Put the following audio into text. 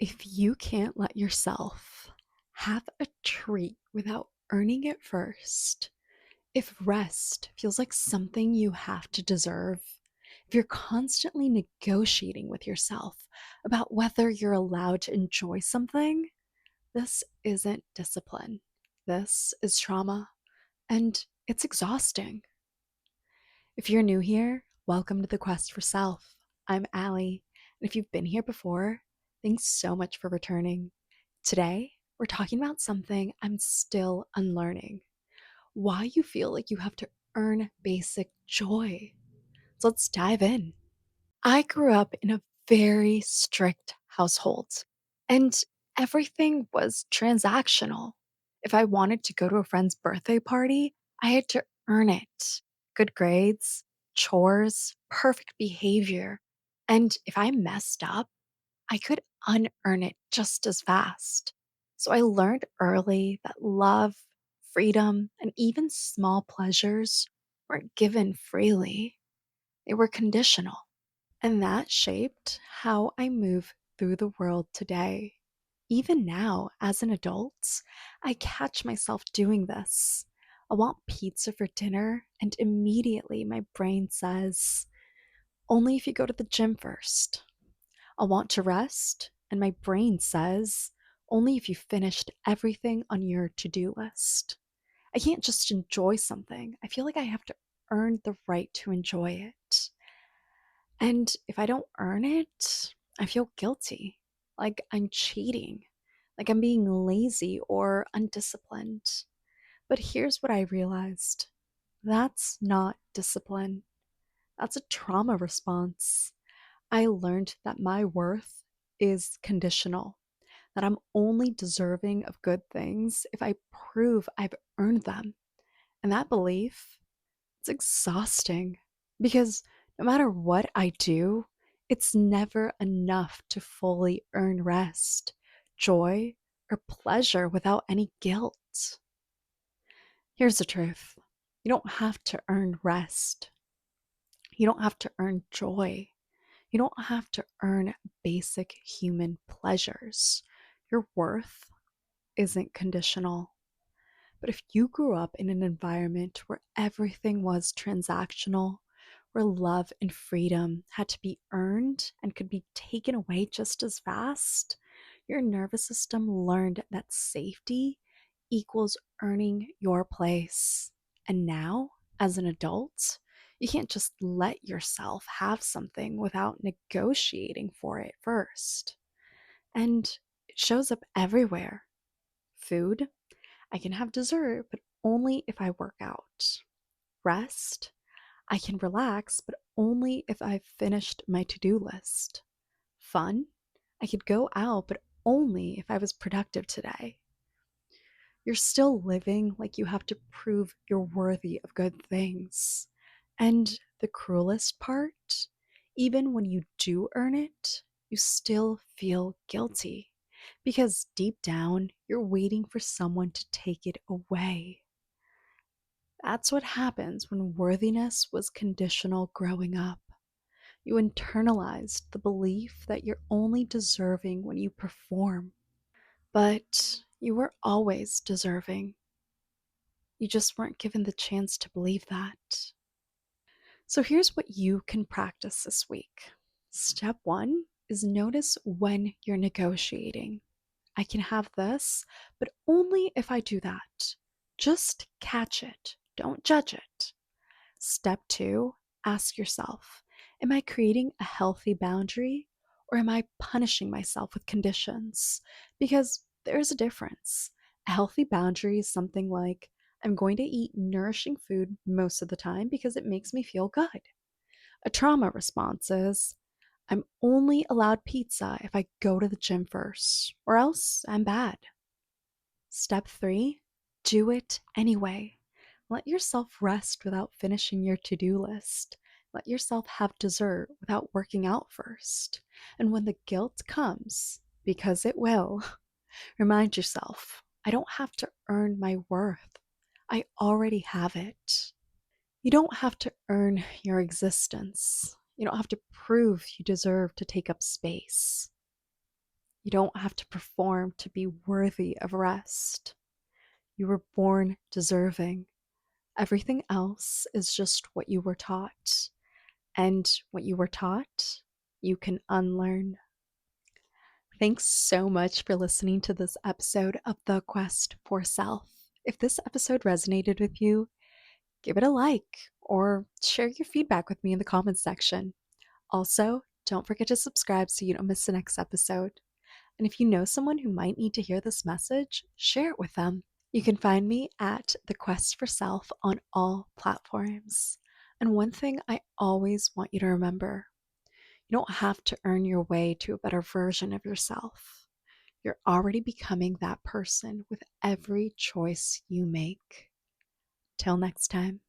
If you can't let yourself have a treat without earning it first, if rest feels like something you have to deserve, if you're constantly negotiating with yourself about whether you're allowed to enjoy something, this isn't discipline. This is trauma, and it's exhausting. If you're new here, welcome to the Quest for Self. I'm Allie, and if you've been here before, thanks so much for returning. Today, we're talking about something I'm still unlearning: why you feel like you have to earn basic joy. So let's dive in. I grew up in a very strict household, and everything was transactional. If I wanted to go to a friend's birthday party, I had to earn it. Good grades, chores, perfect behavior. And if I messed up, I could unearn it just as fast. So I learned early that love, freedom, and even small pleasures weren't given freely, they were conditional. And that shaped how I move through the world today. Even now, as an adult, I catch myself doing this. I want pizza for dinner, and immediately my brain says, only if you go to the gym first. I want to rest, and my brain says, only if you finished everything on your to do list. I can't just enjoy something. I feel like I have to earn the right to enjoy it. And if I don't earn it, I feel guilty, like I'm cheating, like I'm being lazy or undisciplined. But here's what I realized: that's not discipline, that's a trauma response. I learned that my worth is conditional, that I'm only deserving of good things if I prove I've earned them. And that belief, it's exhausting because no matter what I do, it's never enough to fully earn rest, joy, or pleasure without any guilt. Here's the truth: you don't have to earn rest, you don't have to earn joy, you don't have to earn basic human pleasures. Your worth isn't conditional. But if you grew up in an environment where everything was transactional, where love and freedom had to be earned and could be taken away just as fast, your nervous system learned that safety equals earning your place. And now, as an adult, you can't just let yourself have something without negotiating for it first. And it shows up everywhere: food, I can have dessert, but only if I work out. Rest, I can relax, but only if I've finished my to do list. Fun, I could go out, but only if I was productive today. You're still living like you have to prove you're worthy of good things. And the cruelest part, even when you do earn it, you still feel guilty because deep down, you're waiting for someone to take it away. That's what happens when worthiness was conditional growing up. You internalized the belief that you're only deserving when you perform. But you were always deserving. You just weren't given the chance to believe that. So here's what you can practice this week. Step one is notice when you're negotiating. I can have this, but only if I do that. Just catch it, don't judge it. Step two, ask yourself, am I creating a healthy boundary or am I punishing myself with conditions? Because there's a difference. A healthy boundary is something like, I'm going to eat nourishing food most of the time because it makes me feel good. A trauma response is, I'm only allowed pizza if I go to the gym first, or else I'm bad. Step three, do it anyway. Let yourself rest without finishing your to do list. Let yourself have dessert without working out first. And when the guilt comes, because it will, remind yourself, I don't have to earn my worth. I already have it. You don't have to earn your existence. You don't have to prove you deserve to take up space. You don't have to perform to be worthy of rest. You were born deserving. Everything else is just what you were taught. And what you were taught, you can unlearn. Thanks so much for listening to this episode of The Quest for Self. If this episode resonated with you, give it a like or share your feedback with me in the comments section. Also, don't forget to subscribe so you don't miss the next episode. And if you know someone who might need to hear this message, share it with them. You can find me at The Quest for Self on all platforms. And one thing I always want you to remember: you don't have to earn your way to a better version of yourself. You're already becoming that person with every choice you make. Till next time.